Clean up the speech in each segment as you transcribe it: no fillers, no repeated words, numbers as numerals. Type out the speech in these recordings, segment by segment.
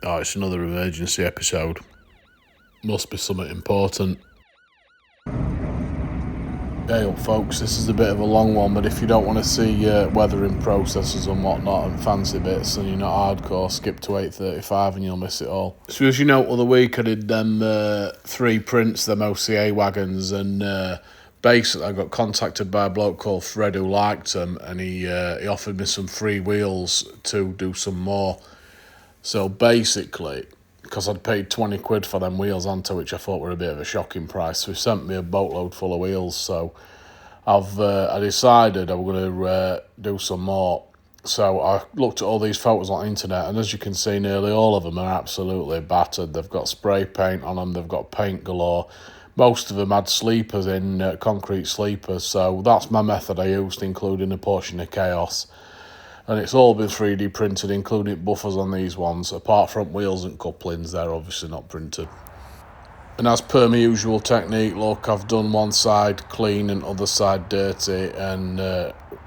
Oh, it's another emergency episode. Must be something important. Hey up folks, this is a bit of a long one, but if you don't want to see weathering processes and whatnot and fancy bits and you're not hardcore, skip to 8:35 and you'll miss it all. So as you know, other week I did them 3 prints, them OCA wagons, and basically I got contacted by a bloke called Fred who liked them, and he offered me some free wheels to do some more. So basically, because I'd paid 20 quid for them wheels onto, which I thought were a bit of a shocking price, so he sent me a boatload full of wheels. So I decided I was going to do some more. So I looked at all these photos on the internet, and as you can see, nearly all of them are absolutely battered. They've got spray paint on them, they've got paint galore. Most of them had sleepers in, concrete sleepers, so that's my method I used, including a portion of chaos. And it's all been 3D printed, including buffers on these ones. Apart from wheels and couplings, they're obviously not printed. And as per my usual technique, look, I've done one side clean and other side dirty and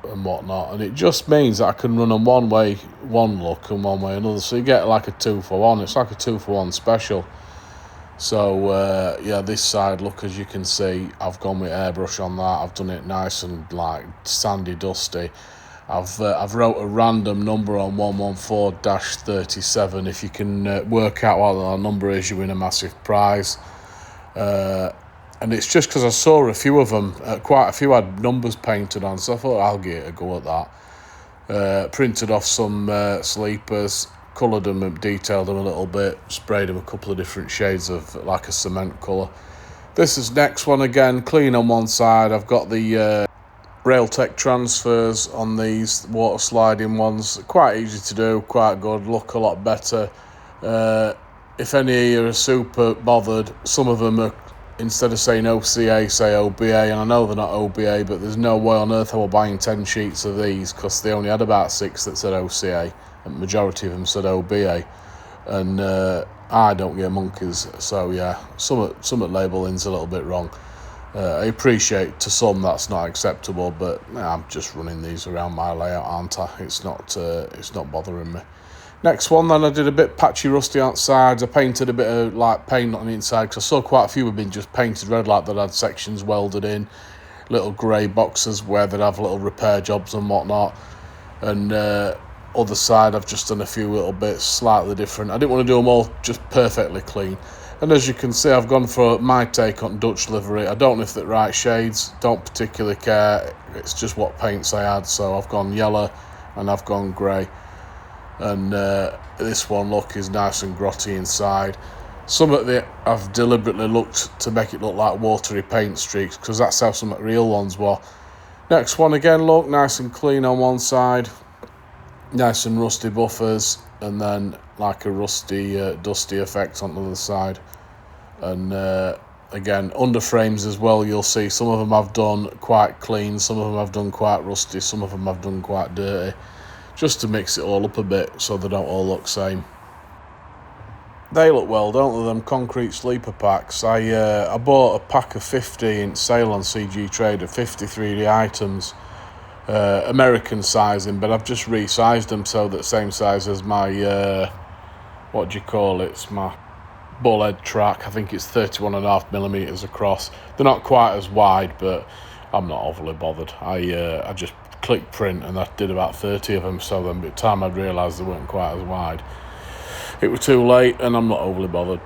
whatnot. And it just means that I can run them one way, one look, and one way another. So you get like a 2-for-1. It's like a 2-for-1 special. So yeah, this side, look, as you can see, I've gone with airbrush on that. I've done it nice and like sandy, dusty. I've wrote a random number on 114-37. If you can work out what that number is, you win a massive prize. And it's just because I saw a few of them, quite a few had numbers painted on, so I thought I'll give it a go at that. Printed off some sleepers, coloured them and detailed them a little bit, sprayed them a couple of different shades of like a cement colour. This is next one again, clean on one side. I've got the Railtech transfers on these water sliding ones. Quite easy to do, quite good, look a lot better. If any of you are super bothered, some of them are, instead of saying OCA, say OBA, and I know they're not OBA, but there's no way on earth I were buying 10 sheets of these, because they only had about 6 that said OCA, and the majority of them said OBA, and I don't get monkeys, so yeah, some labelling's a little bit wrong. I appreciate to some that's not acceptable, but I'm just running these around my layout, aren't I? It's not bothering me. Next one then, I did a bit patchy rusty outside. I painted a bit of like paint on the inside, because I saw quite a few have been just painted red, like that had sections welded in, little grey boxes where they'd have little repair jobs and whatnot. And other side I've just done a few little bits slightly different. I didn't want to do them all just perfectly clean. And as you can see, I've gone for my take on Dutch livery. I don't know if they're the right shades, don't particularly care. It's just what paints I had. So I've gone yellow and I've gone grey. And this one, look, is nice and grotty inside. Some of it I've deliberately looked to make it look like watery paint streaks, because that's how some real ones were. Next one again, look, nice and clean on one side. Nice and rusty buffers, and then like a rusty, dusty effect on the other side. And again, under frames as well, you'll see some of them I've done quite clean, some of them I've done quite rusty, some of them I've done quite dirty, just to mix it all up a bit so they don't all look the same. They look well, don't they, them concrete sleeper packs? I bought a pack of 50 in sale on CG Trader, 50 3D items. American sizing, but I've just resized them so that same size as my what do you call it, it's my bullhead track. I think it's 31.5mm across. They're not quite as wide, but I'm not overly bothered. I just clicked print and I did about 30 of them, so then by the time I realised they weren't quite as wide, it was too late, and I'm not overly bothered.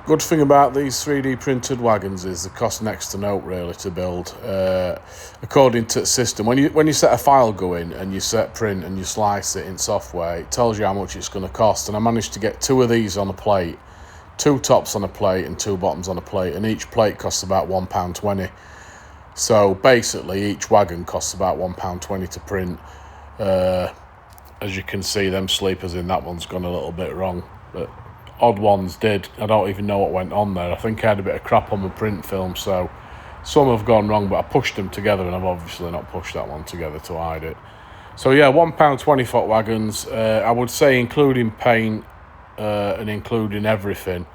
Good thing about these 3D printed wagons is they cost next to no really to build. According to the system, when you set a file going and you set print and you slice it in software, it tells you how much it's going to cost. And I managed to get 2 of these on a plate, 2 tops on a plate and 2 bottoms on a plate, and each plate costs about £1.20. So basically each wagon costs about £1.20 to print. As you can see, them sleepers in that one's gone a little bit wrong, but odd ones did. I don't even know what went on there. I think I had a bit of crap on my print film, so some have gone wrong, but I pushed them together, and I've obviously not pushed that one together to hide it. So yeah, £1.20 foot wagons. I would say including paint and including everything,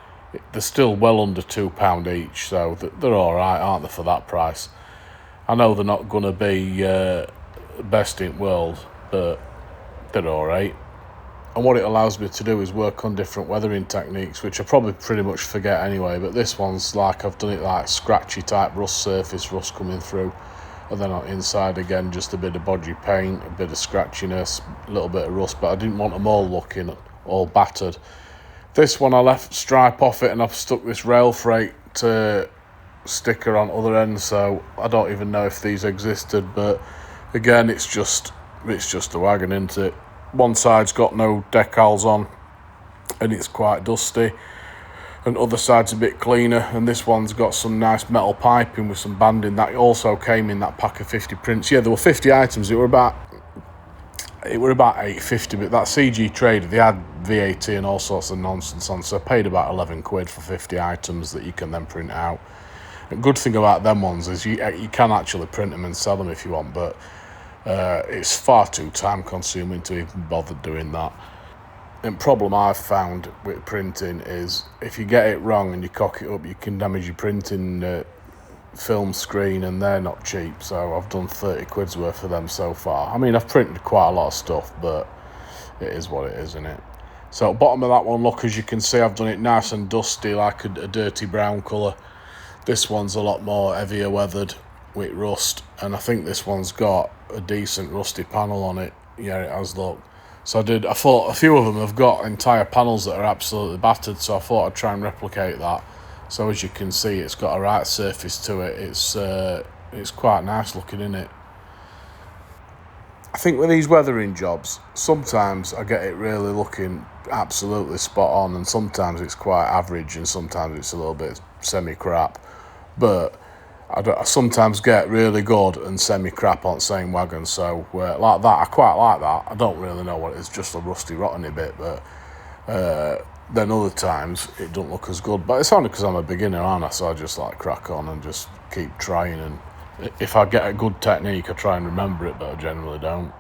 they're still well under £2 each, so they're all right, aren't they, for that price? I know they're not going to be best in the world, but they're all right. And what it allows me to do is work on different weathering techniques, which I probably pretty much forget anyway, but this one's like, I've done it like scratchy type rust surface, rust coming through, and then on inside again, just a bit of bodgy paint, a bit of scratchiness, a little bit of rust, but I didn't want them all looking all battered. This one I left stripe off it, and I've stuck this rail freight sticker on other end, so I don't even know if these existed, but again, it's just a wagon, isn't it? One side's got no decals on and it's quite dusty, and other side's a bit cleaner, and this one's got some nice metal piping with some banding that also came in that pack of 50 prints. Yeah, there were 50 items. It were about 850, but that CG Trader, they had VAT and all sorts of nonsense on, so I paid about 11 quid for 50 items that you can then print out. The good thing about them ones is you can actually print them and sell them if you want, but it's far too time consuming to even bother doing that. And problem I've found with printing is if you get it wrong and you cock it up, you can damage your printing film screen, and they're not cheap, so I've done 30 quid's worth of them so far. I mean, I've printed quite a lot of stuff, but it is what it is, isn't it? So bottom of that one, look, as you can see, I've done it nice and dusty, like a dirty brown colour. This one's a lot more heavier weathered with rust, and I think this one's got a decent rusty panel on it. Yeah, it has, look. So I thought a few of them have got entire panels that are absolutely battered, so I thought I'd try and replicate that. So as you can see, it's got a right surface to it. It's quite nice looking, isn't it? I think with these weathering jobs, sometimes I get it really looking absolutely spot on, and sometimes it's quite average, and sometimes it's a little bit semi-crap. But I sometimes get really good and semi-crap on the same wagon, so like that, I quite like that. I don't really know what it is, just a rusty, rotteny bit, but then other times it don't look as good. But it's only because I'm a beginner, aren't I? So I just like crack on and just keep trying, and if I get a good technique, I try and remember it, but I generally don't.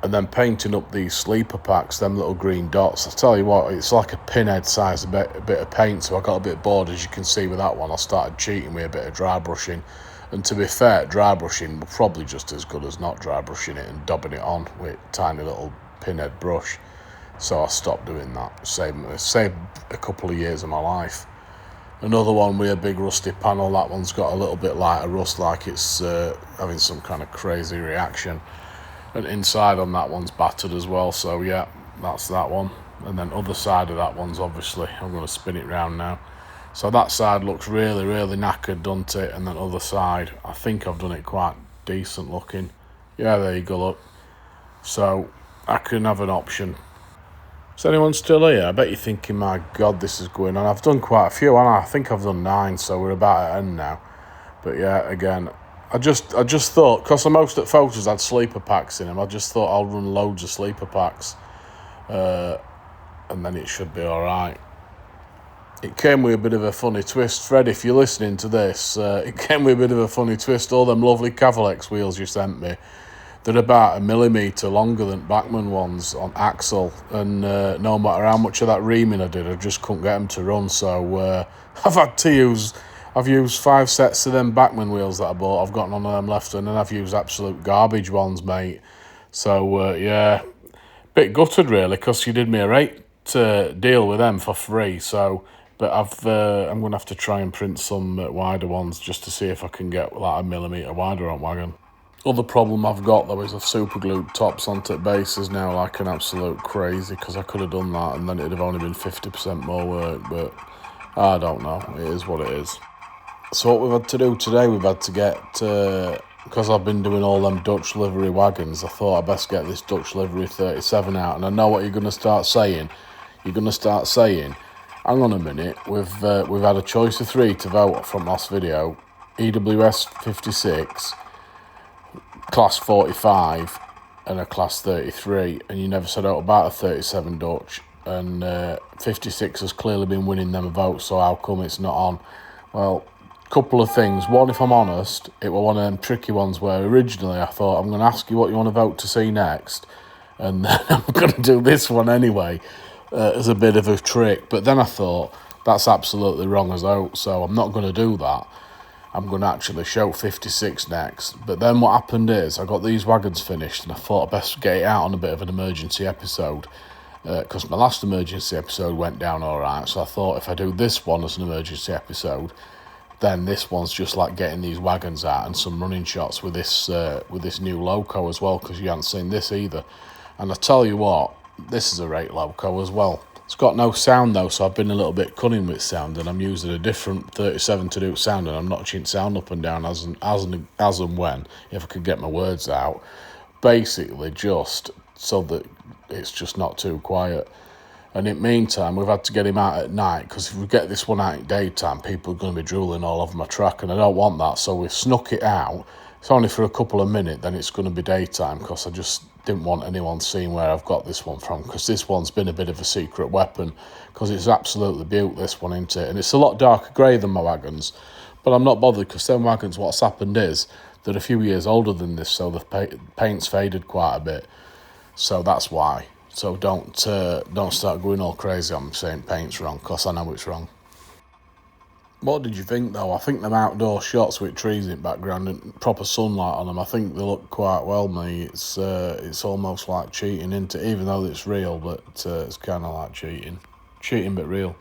And then painting up these sleeper packs, them little green dots, I tell you what, it's like a pinhead size, a bit of paint, so I got a bit bored, as you can see with that one. I started cheating with a bit of dry brushing, and to be fair, dry brushing was probably just as good as not dry brushing it and dabbing it on with a tiny little pinhead brush. So I stopped doing that, saved a couple of years of my life. Another one with a big rusty panel, that one's got a little bit lighter rust, like it's having some kind of crazy reaction. And inside on that one's battered as well, so yeah, that's that one. And then other side of that one's obviously, I'm going to spin it round now. So that side looks really, really knackered, doesn't it? And then other side, I think I've done it quite decent looking. Yeah, there you go, look. So I can have an option. Is anyone still here? I bet you're thinking, my God, this is going on. I've done quite a few, and I think I've done 9, so we're about at end now. But yeah, again, I just thought, because most of the photos had sleeper packs in them, I just thought I'll run loads of sleeper packs, and then it should be all right. It came with a bit of a funny twist. Fred, if you're listening to this, it came with a bit of a funny twist. All them lovely Cavalex wheels you sent me, they're about 1 millimetre longer than Bachmann ones on axle, and no matter how much of that reaming I did, I just couldn't get them to run, so I've used 5 sets of them Bachmann wheels that I bought. I've got none of them left, and then I've used absolute garbage ones, mate. So, yeah, bit gutted, really, because you did me a rate deal with them for free. So, but I'm going to have to try and print some wider ones just to see if I can get like 1 millimetre wider on wagon. Other problem I've got, though, is I've super glued tops onto bases now like an absolute crazy, because I could have done that and then it'd have only been 50% more work, but I don't know. It is what it is. So what we've had to do today, we've had to get, because I've been doing all them Dutch livery wagons, I thought I'd best get this Dutch livery 37 out. And I know what you're going to start saying. You're going to start saying, hang on a minute, we've had a choice of 3 to vote from last video. EWS 56, class 45 and a class 33. And you never said out about a 37 Dutch. And 56 has clearly been winning them votes, so how come it's not on? Well, couple of things. One, if I'm honest, it was one of them tricky ones where originally I thought I'm going to ask you what you want to vote to see next, and then I'm going to do this one anyway as a bit of a trick. But then I thought that's absolutely wrong as out, so I'm not going to do that. I'm going to actually show 56 next. But then what happened is I got these wagons finished, and I thought I'd best get it out on a bit of an emergency episode. because my last emergency episode went down all right. So I thought if I do this one as an emergency episode, then this one's just like getting these wagons out and some running shots with this new loco as well, because you haven't seen this either. And I tell you what, this is a great loco as well. It's got no sound though, so I've been a little bit cunning with sound, and I'm using a different 37 to do sound, and I'm notching sound up and down as and when, if I could get my words out, basically just so that it's just not too quiet. And in the meantime, we've had to get him out at night, because if we get this one out in daytime, people are going to be drooling all over my track, and I don't want that. So we've snuck it out. It's only for a couple of minutes, then it's going to be daytime, because I just didn't want anyone seeing where I've got this one from, because this one's been a bit of a secret weapon, because it's absolutely beautiful, this one, isn't it? And it's a lot darker grey than my wagons, but I'm not bothered, because them wagons, what's happened is they're a few years older than this, so the paint's faded quite a bit. So that's why. So don't start going all crazy on saying paint's wrong, because I know it's wrong. What did you think though? I think them outdoor shots with trees in the background and proper sunlight on them, I think they look quite well, mate. It's almost like cheating, isn't it? Even though it's real, but it's kind of like cheating. Cheating but real.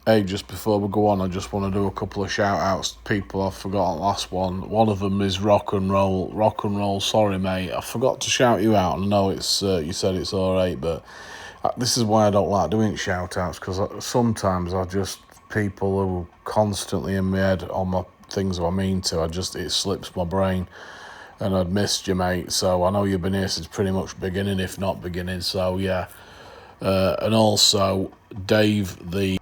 Hey, just before we go on, I just want to do a couple of shout-outs to people I've forgotten last one. One of them is Rock and Roll. Rock and Roll, sorry, mate. I forgot to shout you out. I know it's you said it's all right, but this is why I don't like doing shout-outs, because sometimes people who are constantly in my head on my things I mean to, it slips my brain, and I'd missed you, mate. So I know you've been here since pretty much beginning, if not beginning, so yeah. And also, Dave the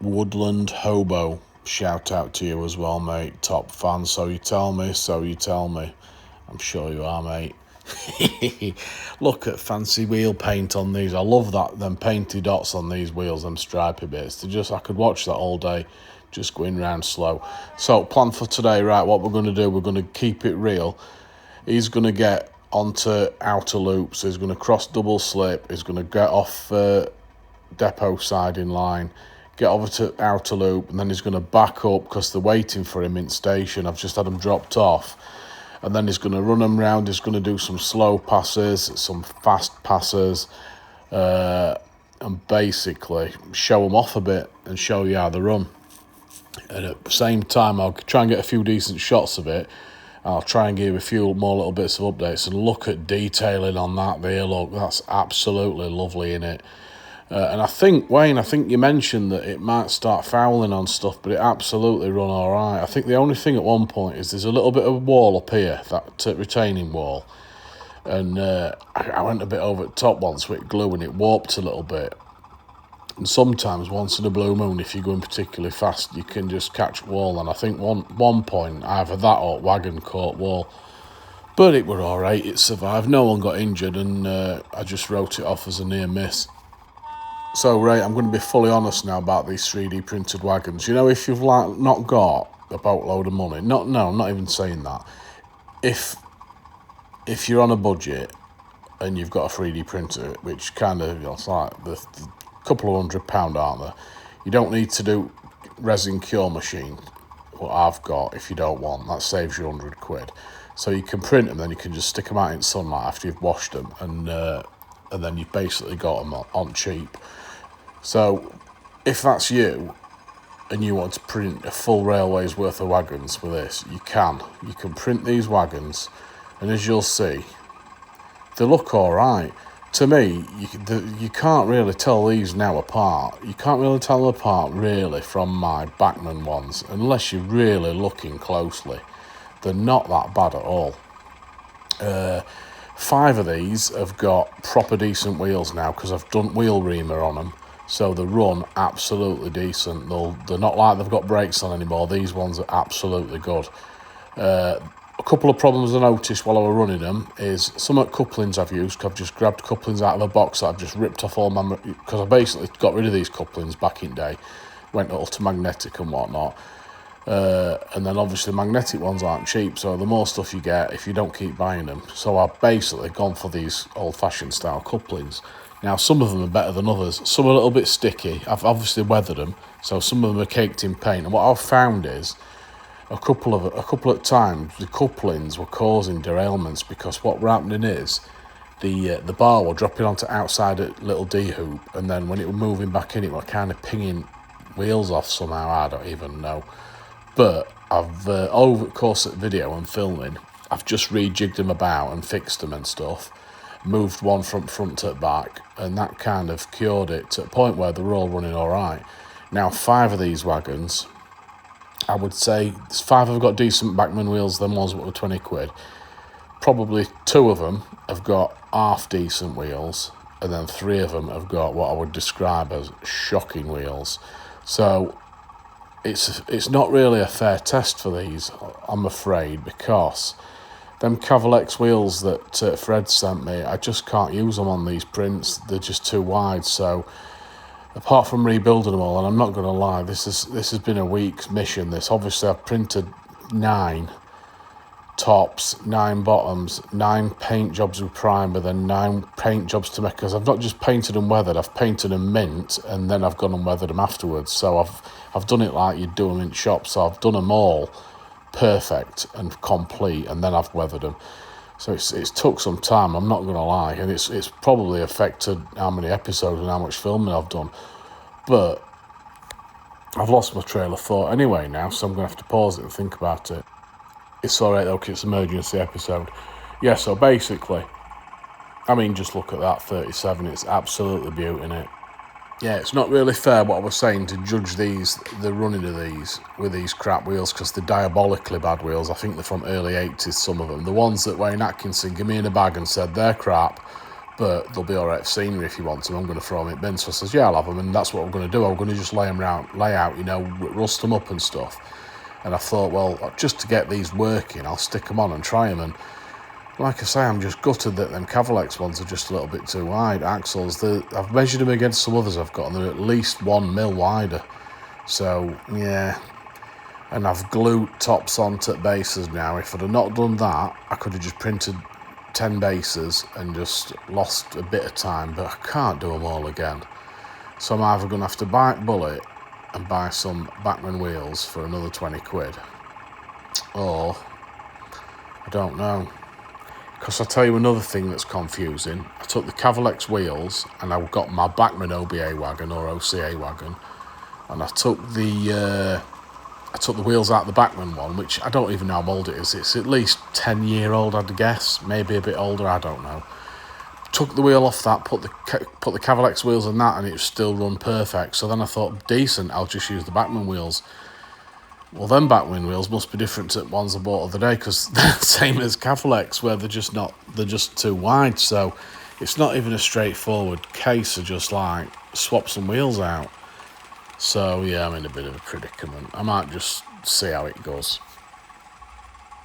Woodland Hobo, shout out to you as well, mate. Top fan, so you tell me. I'm sure you are, mate. Look at fancy wheel paint on these. I love that, them painted dots on these wheels, them stripy bits. I could watch that all day, just going round slow. So, plan for today, right, what we're going to do, we're going to keep it real. He's going to get onto outer loops, he's going to cross double slip, he's going to get off depot side in line, get over to outer loop, and then he's going to back up because they're waiting for him in station. I've just had them dropped off. And then he's going to run them round. He's going to do some slow passes, some fast passes, and basically show them off a bit and show you how they run. And at the same time, I'll try and get a few decent shots of it. I'll try and give a few more little bits of updates, and look at detailing on that there. Look, that's absolutely lovely in it. And I think, Wayne, you mentioned that it might start fouling on stuff, but it absolutely run all right. I think the only thing at one point is there's a little bit of wall up here, that retaining wall. And I went a bit over the top once with glue, and it warped a little bit. And sometimes, once in a blue moon, if you're going particularly fast, you can just catch wall. And I think one point, either that or wagon caught wall. But it were all right, it survived. No one got injured, and I just wrote it off as a near miss. So, Ray, I'm going to be fully honest now about these 3D printed wagons. You know, if you've not got a boatload of money, not even saying that. If you're on a budget and you've got a 3D printer, which kind of, it's like the couple of £100, aren't they? You don't need to do resin cure machine, what I've got, if you don't want. That saves you £100. So you can print them, then you can just stick them out in sunlight after you've washed them, and then you've basically got them on cheap. So, if that's you, and you want to print a full railway's worth of wagons with this, you can. You can print these wagons, and as you'll see, they look all right. To me, you can't really tell these now apart. You can't really tell them apart, really, from my bachmann ones, unless you're really looking closely. They're not that bad at all. 5 of these have got proper decent wheels now, because I've done wheel reamer on them. So they run absolutely decent. They're not like they've got brakes on anymore. These ones are absolutely good. A couple of problems I noticed while I was running them is some of the couplings I've used. I've just grabbed couplings out of a box that I've just ripped off all my... Because I basically got rid of these couplings back in day. Went all to magnetic and whatnot. And then obviously magnetic ones aren't cheap, so the more stuff you get if you don't keep buying them. So I've basically gone for these old-fashioned style couplings. Now, some of them are better than others. Some are a little bit sticky. I've obviously weathered them, so some of them are caked in paint. And what I've found is a couple of times the couplings were causing derailments, because what were happening is the bar were dropping onto outside a little D-hoop, and then when it was moving back in, it were kind of pinging wheels off somehow. I don't even know. But I've, over the course of the video and filming, I've just rejigged them about and fixed them and stuff, moved one from front to back, and that kind of cured it to a point where they're all running all right. Now, 5 of these wagons, I would say 5 have got decent bachmann wheels, them ones that were 20 quid. Probably 2 of them have got half decent wheels, and then 3 of them have got what I would describe as shocking wheels. So it's not really a fair test for these, I'm afraid, because them Cavalex wheels that Fred sent me, I just can't use them on these prints. They're just too wide. So apart from rebuilding them all, and I'm not going to lie, this has been a week's mission. This, obviously, I've printed 9 tops, 9 bottoms, 9 paint jobs with primer, then 9 paint jobs to make, because I've not just painted and weathered, I've painted and mint, and then I've gone and weathered them afterwards. So I've done it like you'd do them in shops. So I've done them all perfect and complete, and then I've weathered them. So it's took some time, I'm not going to lie, and it's probably affected how many episodes and how much filming I've done. But I've lost my trail of thought anyway now, so I'm going to have to pause it and think about it. It's all right though, because it's an emergency episode. Yeah, so basically, I mean, just look at that 37. It's absolutely beauty, innit? Yeah, it's not really fair what I was saying to judge the running of these with these crap wheels, because they're diabolically bad wheels. I think they're from early 80s, some of them. The ones that Wayne Atkinson gave me in a bag and said they're crap, but they'll be all right for scenery if you want them. I'm going to throw them in bin. So I says, yeah, I'll have them, and that's what I'm going to do. I'm going to just lay out, you know, rust them up and stuff. And I thought, well, just to get these working, I'll stick them on and try them. And like I say, I'm just gutted that them Cavalex ones are just a little bit too wide. Axles, I've measured them against some others I've got, and they're at least 1 mil wider. So, yeah. And I've glued tops onto bases now. If I'd have not done that, I could have just printed 10 bases and just lost a bit of time, but I can't do them all again. So I'm either going to have to bite bullet and buy some bachmann wheels for another 20 quid, or I don't know. Because I'll tell you another thing that's confusing. I took the Cavalex wheels and I got my bachmann OBA wagon or OCA wagon, and I took the wheels out of the bachmann one, which I don't even know how old it is. It's at least 10-year-old, I'd guess, maybe a bit older, I don't know. Took the wheel off that, put the Cavalex wheels in that, and it still run perfect. So then I thought, decent, I'll just use the bachmann wheels. Well, them bachmann wheels must be different to the ones I bought the other day, because they're the same as Cavalex, where they're just too wide. So it's not even a straightforward case of just like swap some wheels out. So yeah, I'm in a bit of a predicament. I might just see how it goes.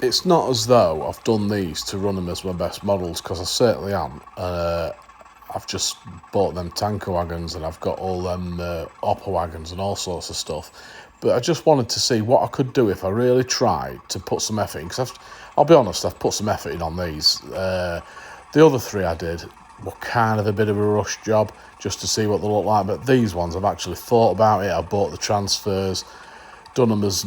It's not as though I've done these to run them as my best models, because I certainly am. I've just bought them tanker wagons, and I've got all them hopper wagons and all sorts of stuff. But I just wanted to see what I could do if I really tried to put some effort in. Because I'll be honest, I've put some effort in on these. The other 3 I did were kind of a bit of a rush job, just to see what they look like. But these ones, I've actually thought about it. I bought the transfers, done them as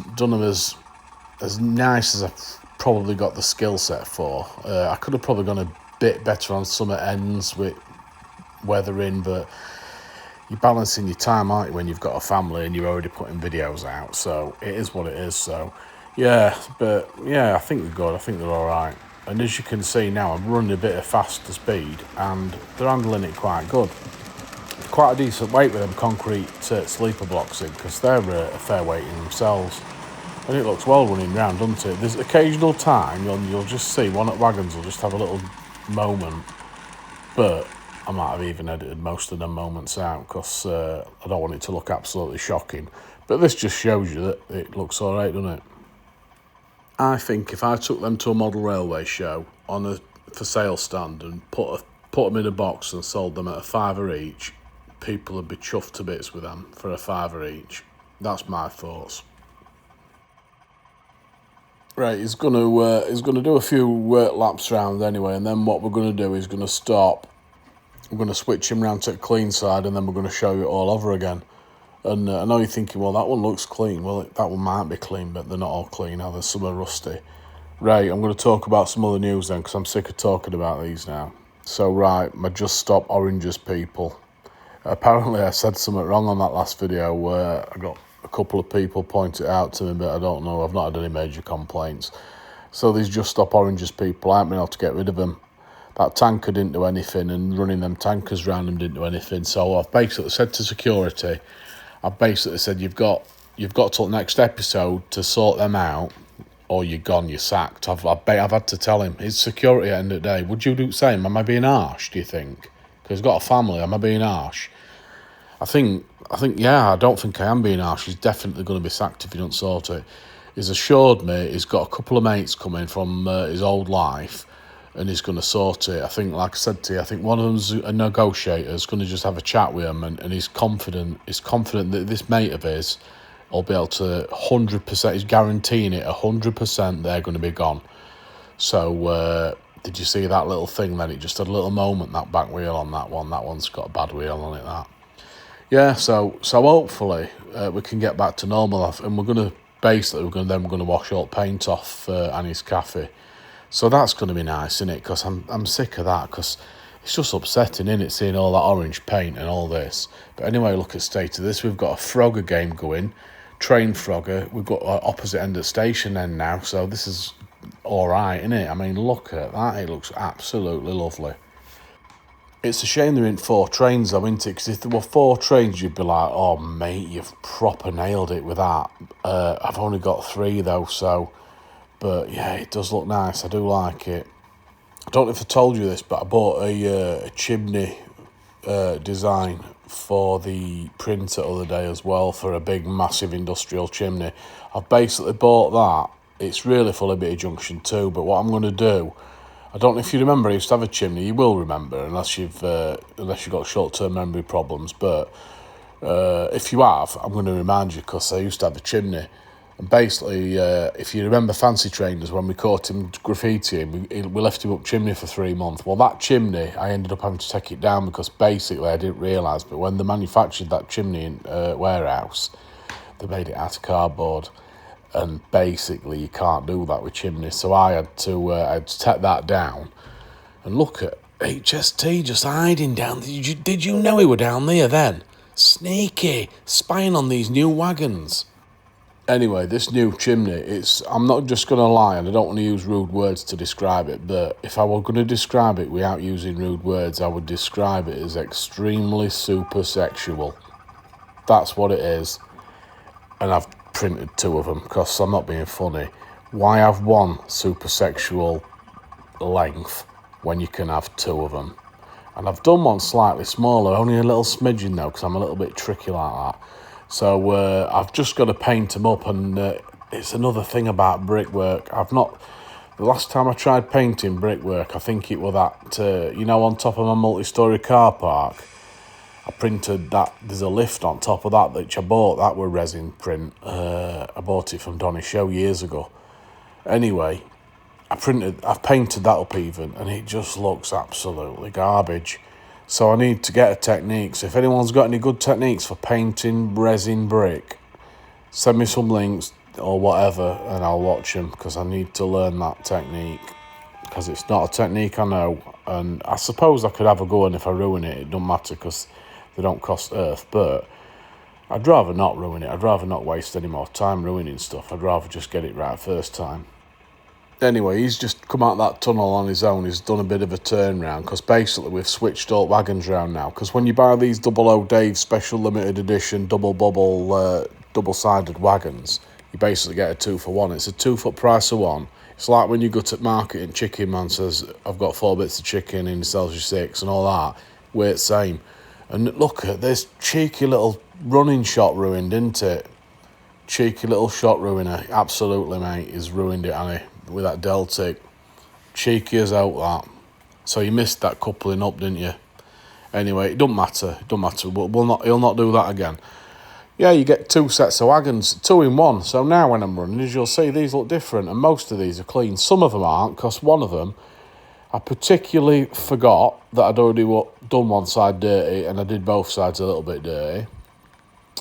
nice as I've probably got the skill set for. I could have probably gone a bit better on some ends with weathering, but you're balancing your time, aren't you, when you've got a family and you're already putting videos out. So it is what it is. So yeah, but yeah, I think they're good. I think they're all right. And as you can see now, I'm running a bit of faster speed, and they're handling it quite good. Quite a decent weight with them concrete sleeper blocks in, because they're a fair weight in themselves. And it looks well running round, doesn't it? There's occasional time you'll just see one at wagons will just have a little moment, but I might have even edited most of them moments out, because I don't want it to look absolutely shocking. But this just shows you that it looks all right, doesn't it? I think if I took them to a model railway show on a for sale stand and put them in a box and sold them at $5 each, people would be chuffed to bits with them for $5 each. That's my thoughts. Right, he's gonna do a few laps round anyway, and then what we're gonna do is gonna stop. We're gonna switch him round to the clean side, and then we're gonna show you it all over again. And I know you're thinking, well, that one looks clean. Well, that one might be clean, but they're not all clean. Now there's some are rusty. Right, I'm gonna talk about some other news then, because I'm sick of talking about these now. So, right, my Just Stop Oranges people. Apparently I said something wrong on that last video where I got a couple of people point it out to me, but I don't know, I've not had any major complaints. So these Just Stop Oranges people, I haven't been able to get rid of them. That tanker didn't do anything, and running them tankers round them didn't do anything. So I've basically said to security, I've basically said, you've got till next episode to sort them out, or you're gone, you're sacked. I've had to tell him. It's security at the end of the day. Would you do the same? Am I being harsh, do you think? Because he's got a family. Am I being harsh? I think, yeah, I don't think I am being harsh. He's definitely going to be sacked if he don't sort it. He's assured me he's got a couple of mates coming from his old life, and he's going to sort it. I think, like I said to you, I think one of them's a negotiator. He's going to just have a chat with him, and he's confident. He's confident that this mate of his will be able to 100%. He's guaranteeing it 100%. They're going to be gone. So did you see that little thing? Then it just had a little moment. That back wheel on that one. That one's got a bad wheel on it. That. Yeah, so hopefully we can get back to normal, and we're going to wash all the paint off Annie's cafe. So that's going to be nice, isn't it? Because I'm sick of that, because it's just upsetting, isn't it, seeing all that orange paint and all this. But anyway, look at the state of this. We've got a Frogger game going, train Frogger. We've got opposite end of the station end now, so this is all right, isn't it? I mean, look at that. It looks absolutely lovely. It's a shame there ain't 4 trains though, isn't it? Because if there were 4 trains, you'd be like, oh, mate, you've proper nailed it with that. I've only got 3 though, so... But, yeah, it does look nice. I do like it. I don't know if I told you this, but I bought a chimney design for the printer the other day as well, for a big, massive industrial chimney. I've basically bought that. It's really full of bit of Junction too, but what I'm going to do... I don't know if you remember, I used to have a chimney. You will remember, unless you've got short-term memory problems. But if you have, I'm going to remind you, because I used to have a chimney. And basically, if you remember Fancy Trainers, when we caught him graffitiing, we left him up chimney for 3 months. Well, that chimney, I ended up having to take it down, because basically I didn't realise, but when they manufactured that chimney in warehouse, they made it out of cardboard. And basically, you can't do that with chimneys. So I had to take that down. And look at HST just hiding down. Did you know he were down there then? Sneaky, spying on these new wagons. Anyway, this new chimney, I'm not just going to lie, and I don't want to use rude words to describe it, but if I were going to describe it without using rude words, I would describe it as extremely super sexual. That's what it is. And I've printed 2 of them, because I'm not being funny. Why have one super sexual length when you can have 2 of them? And I've done one slightly smaller, only a little smidgen though, because I'm a little bit tricky like that. So I've just got to paint them up, and it's another thing about brickwork. The last time I tried painting brickwork, I think it was that, on top of my multi-storey car park, I printed that. There's a lift on top of that, which I bought. That were resin print. I bought it from Donny Show years ago. Anyway, I've painted that up even, and it just looks absolutely garbage. So I need to get a technique. So if anyone's got any good techniques for painting resin brick, send me some links or whatever, and I'll watch them, because I need to learn that technique. Because it's not a technique I know, and I suppose I could have a go, and if I ruin it, it don't matter, because they don't cost earth. But I'd rather not ruin it. I'd rather not waste any more time ruining stuff. I'd rather just get it right first time. Anyway, he's just come out that tunnel on his own. He's done a bit of a turnaround, because basically we've switched all wagons round now. Because when you buy these 00 Dave Special Limited Edition double bubble double-sided wagons, you basically get a 2 for 1. It's a 2 foot price of one. It's like when you go to the market and Chicken Man says, I've got 4 bits of chicken, and he sells you 6 and all that. Weight same. And look at this cheeky little running shot ruined, isn't it? Cheeky little shot ruiner. Absolutely, mate. He's ruined it, hasn't he? With that Deltic. Cheeky as out that. So you missed that coupling up, didn't you? Anyway, it don't matter. It don't matter. He'll not do that again. Yeah, you get 2 sets of wagons, 2 in 1. So now when I'm running, as you'll see, these look different, and most of these are clean. Some of them aren't, because one of them, I particularly forgot that I'd already done one side dirty, and I did both sides a little bit dirty.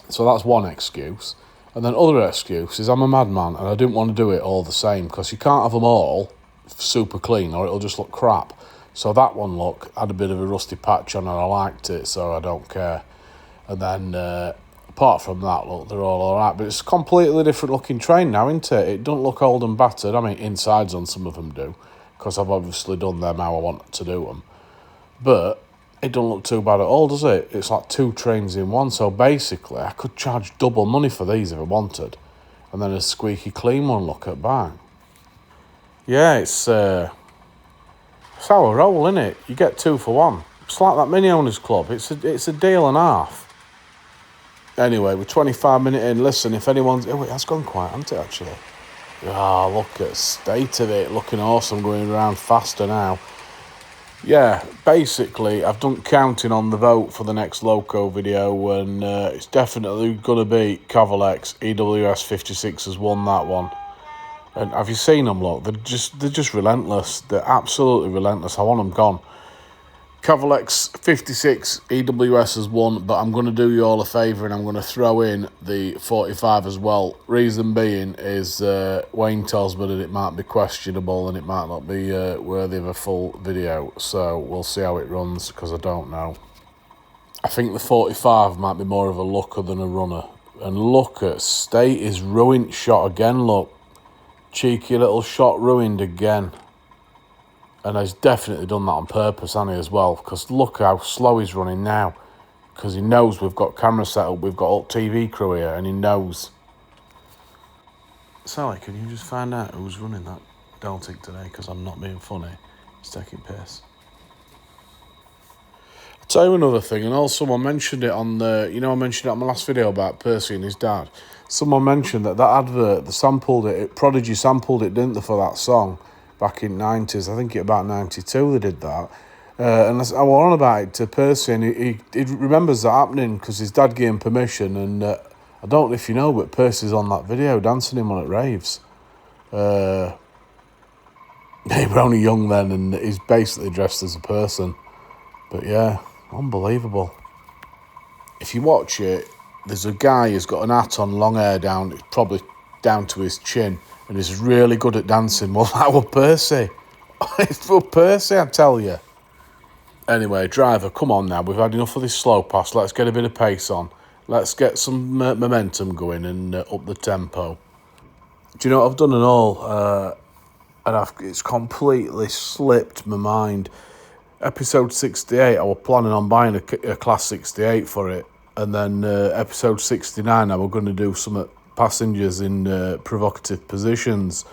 So that's one excuse. And then other excuse is I'm a madman, and I didn't want to do it all the same, because you can't have them all super clean, or it'll just look crap. So that one, look, had a bit of a rusty patch on and I liked it, so I don't care. And then apart from that, look, they're all right. But it's a completely different looking train now, isn't it? It don't look old and battered. I mean, insides on some of them do, because I've obviously done them how I want to do them. But it don't look too bad at all, does it? It's like 2 trains in one. So basically, I could charge double money for these if I wanted. And then a squeaky clean one, look at bang. Yeah, it's how I roll, innit? You get 2 for 1. It's like that mini owners club. It's a deal and a half. Anyway, we're 25 minutes in. Listen, if anyone's... Oh, it has gone quiet, hasn't it, actually? Ah, look at the state of it. Looking awesome, going around faster now. Yeah, basically, I've done counting on the vote for the next Loco video, and it's definitely going to be Cavalex. EWS 56 has won that one. And have you seen them, look? They're just relentless. They're absolutely relentless. I want them gone. Cavalex 56 EWS has won, but I'm going to do you all a favour and I'm going to throw in the 45 as well. Reason being is Wayne tells me that it might be questionable and it might not be worthy of a full video. So we'll see how it runs, because I don't know. I think the 45 might be more of a looker than a runner. And look at State is ruined shot again, look. Cheeky little shot ruined again. And he's definitely done that on purpose, hasn't he, as well? Because look how slow he's running now. Because he knows we've got camera set up, we've got all TV crew here, and he knows. Sally, can you just find out who's running that Deltic today? Because I'm not being funny. It's taking piss. I'll tell you another thing, and also someone mentioned it on the... You know, I mentioned it on my last video about Percy and his dad. Someone mentioned that advert, they sampled it, Prodigy sampled it, didn't they, for that song? Back in 90s, I think about 92 they did that. And I was on about it to Percy, and he remembers that happening because his dad gave him permission. And I don't know if you know, but Percy's on that video dancing him on at raves. They were only young then, and he's basically dressed as a person. But yeah, unbelievable. If you watch it, there's a guy who's got an hat on, long hair down, it's probably down to his chin. And he's really good at dancing. Well, that was Percy. It's for Percy, I tell you. Anyway, driver, come on now. We've had enough of this slow pass. Let's get a bit of pace on. Let's get some momentum going and up the tempo. Do you know what I've done and all? And it's completely slipped my mind. Episode 68, I was planning on buying a Class 68 for it. And then episode 69, I was going to do some passengers in provocative positions,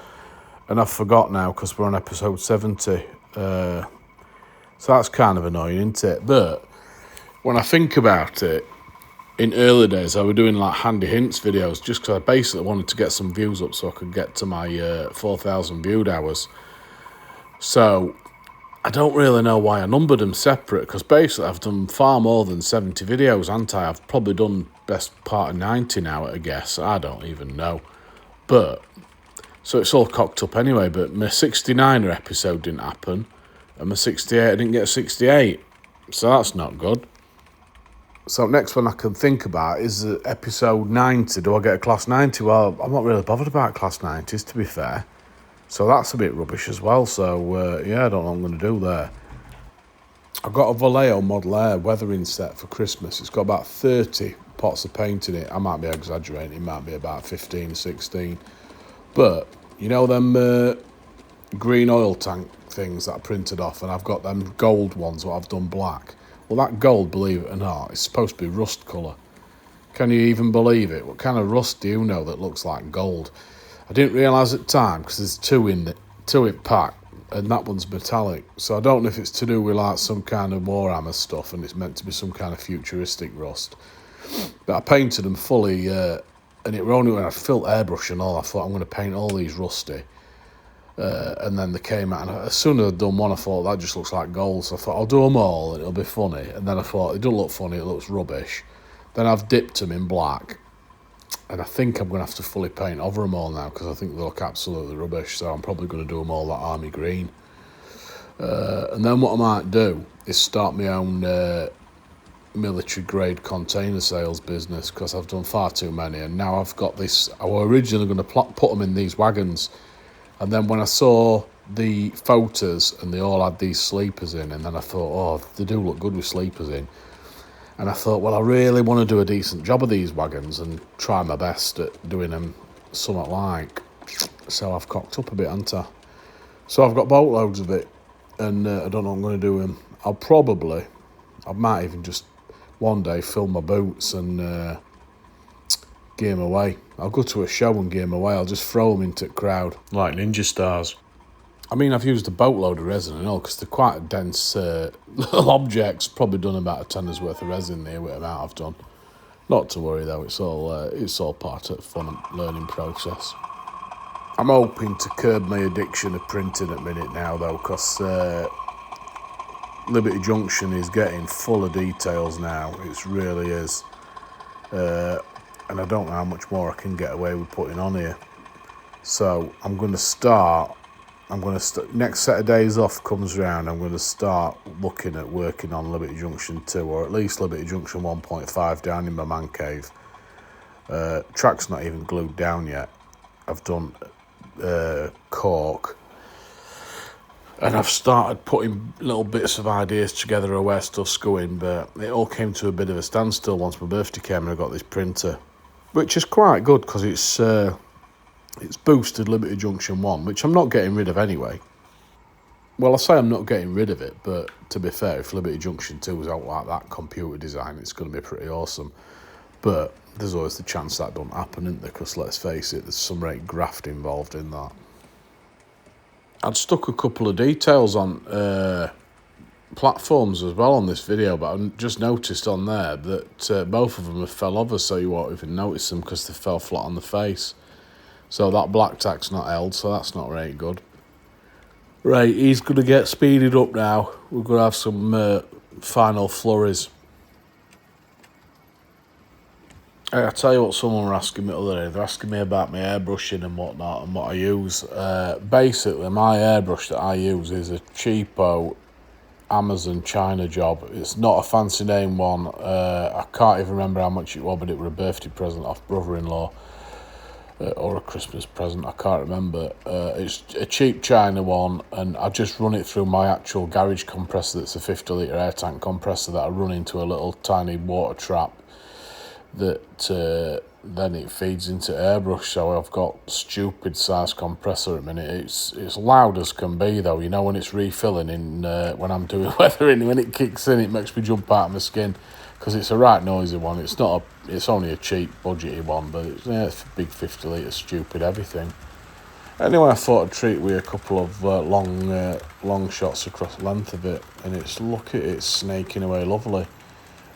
and I forgot now because we're on episode 70, so that's kind of annoying, isn't it? But when I think about it, in early days I was doing like handy hints videos just because I basically wanted to get some views up so I could get to my 4,000 viewed hours. So I don't really know why I numbered them separate, because basically I've done far more than 70 videos, haven't I? I've probably done best part of 90 now at a guess. I don't even know. But, so it's all cocked up anyway, but my 69er episode didn't happen, and my 68, I didn't get a 68. So that's not good. So next one I can think about is episode 90. Do I get a Class 90? Well, I'm not really bothered about Class 90s, to be fair. So that's a bit rubbish as well. So, yeah, I don't know what I'm going to do there. I've got a Vallejo Model Air weathering set for Christmas. It's got about 30 pots of paint in it. I might be exaggerating. It might be about 15, 16. But, you know them green oil tank things that I printed off, and I've got them gold ones what I've done black. Well, that gold, believe it or not, is supposed to be rust colour. Can you even believe it? What kind of rust do you know that looks like gold? I didn't realise at the time because there's two in pack, and that one's metallic. So I don't know if it's to do with like some kind of Warhammer stuff and it's meant to be some kind of futuristic rust. But I painted them fully, and it were only when I filled airbrush and all, I thought I'm going to paint all these rusty. And then they came out, and as soon as I'd done one, I thought that just looks like gold. So I thought I'll do them all and it'll be funny. And then I thought it doesn't look funny, it looks rubbish. Then I've dipped them in black. And I think I'm going to have to fully paint over them all now because I think they look absolutely rubbish. So I'm probably going to do them all that army green. And then what I might do is start my own military grade container sales business because I've done far too many. And now I've got this. I was originally going to put them in these wagons. And then when I saw the Photos, and they all had these sleepers in, and then I thought, oh, they do look good with sleepers in. And I thought, well, I really want to do a decent job of these wagons and try my best at doing them somewhat like. So I've cocked up a bit, haven't I? So I've got boatloads of it, and I don't know what I'm going to do with them. I might even just one day fill my boots and give them away. I'll go to a show and give them away. I'll just throw them into the crowd like ninja stars. I mean, I've used a boatload of resin and all because they're quite dense little objects. Probably done about a tenner's worth of resin there with the amount I've done. Not to worry though, it's all part of the fun and learning process. I'm hoping to curb my addiction of printing at the minute now though, because Liberty Junction is getting full of details now. It really is. And I don't know how much more I can get away with putting on here. So I'm going to start, next set of days off comes round, I'm going to start looking at working on Liberty Junction 2, or at least Liberty Junction 1.5 down in my man cave. Track's not even glued down yet. I've done cork. And I've started putting little bits of ideas together of where stuff's going, but it all came to a bit of a standstill once my birthday came and I got this printer, which is quite good because it's boosted Liberty Junction 1, which I'm not getting rid of anyway. Well, I say I'm not getting rid of it, but to be fair, if Liberty Junction 2 was out like that computer design, it's going to be pretty awesome. But there's always the chance that don't happen, isn't there? Because let's face it, there's some great graft involved in that. I'd stuck a couple of details on platforms as well on this video, but I just noticed on there that both of them have fell over, so you won't even notice them because they fell flat on the face. So that black tack's not held, so that's not very good. Right, he's going to get speeded up now. We're going to have some final flurries. Hey, I tell you what, someone were asking me the other day. They're asking me about my airbrushing and whatnot and what I use. Basically, my airbrush that I use is a cheapo Amazon China job. It's not a fancy name one. I can't even remember how much it was, but it was a birthday present off brother-in-law. Or a Christmas present, I can't remember. It's a cheap China one, and I just run it through my actual garage compressor that's a 50 litre air tank compressor that I run into a little tiny water trap that then it feeds into airbrush. So I've got stupid size compressor at the minute. It's loud as can be though, you know, when it's refilling in when I'm doing weathering, when it kicks in it makes me jump out of my skin because it's a right noisy one. It's only a cheap budgety one, but it's a big 50 litre stupid everything. Anyway, I thought I'd treat with a couple of long shots across the length of it, and look at it snaking away lovely.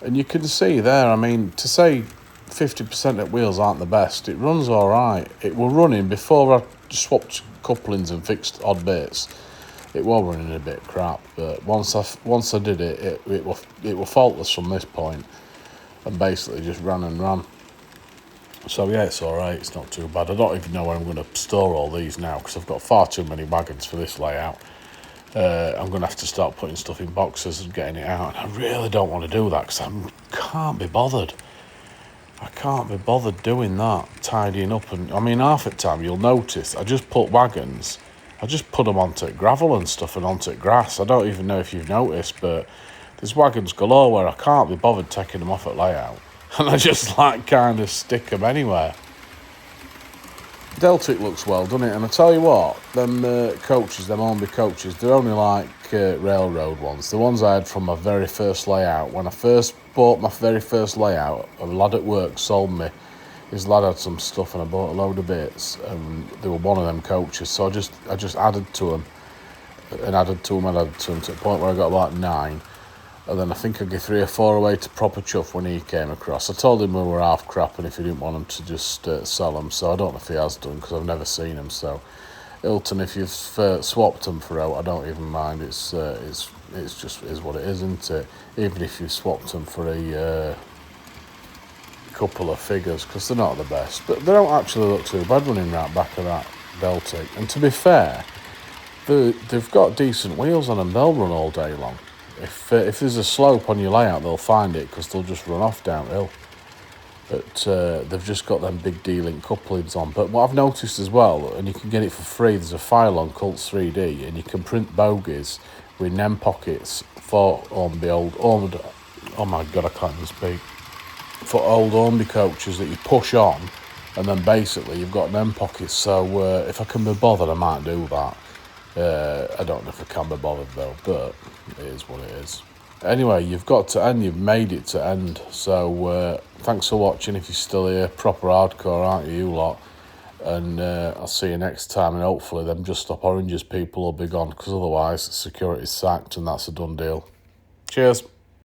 And you can see there, I mean, to say 50% of wheels aren't the best, it runs all right. It was running before I swapped couplings and fixed odd bits. It was running a bit crap, but once I did it, it was faultless from this point, and basically just ran and ran. So yeah, it's all right. It's not too bad. I don't even know where I'm going to store all these now because I've got far too many wagons for this layout. I'm going to have to start putting stuff in boxes and getting it out. And I really don't want to do that because I can't be bothered. I can't be bothered doing that, tidying up. And I mean, half the time you'll notice I just put wagons, I just put them onto gravel and stuff and onto grass. I don't even know if you've noticed, but there's wagons galore where I can't be bothered taking them off at layout. And I just like kind of stick them anywhere. Deltic looks well, doesn't it? And I tell you what, them coaches, them hornby coaches, they're only like railroad ones. The ones I had from my very first layout. When I first bought my very first layout, a lad at work sold me. His lad had some stuff and I bought a load of bits, and they were one of them coaches. So I just added to them, and added to them to the point where I got about 9. And then I think I gave 3 or 4 away to Proper Chuff when he came across. I told him we were half crap and if he didn't want them to just sell them. So I don't know if he has done because I've never seen them. So Hilton, if you've swapped them for out, I don't even mind. It's just is what it is, isn't it? Even if you swapped them for a couple of figures, because they're not the best. But they don't actually look too bad running right back of that Deltic. And to be fair, they've got decent wheels on them. They'll run all day long. If there's a slope on your layout, they'll find it because they'll just run off downhill. But they've just got them big D-link couplings on. But what I've noticed as well, and you can get it for free, there's a file on Cults 3D, and you can print bogies with NEM pockets for the old, oh my God, I can't even speak, for old Hornby coaches that you push on, and then basically you've got NEM pockets. So if I can be bothered, I might do that. I don't know if I can be bothered though, but it is what it is. Anyway, you've got to end, you've made it to end. So thanks for watching. If you're still here, proper hardcore, aren't you lot? And I'll see you next time, and hopefully them Just Stop Oranges people will be gone, because otherwise security's sacked and that's a done deal. Cheers.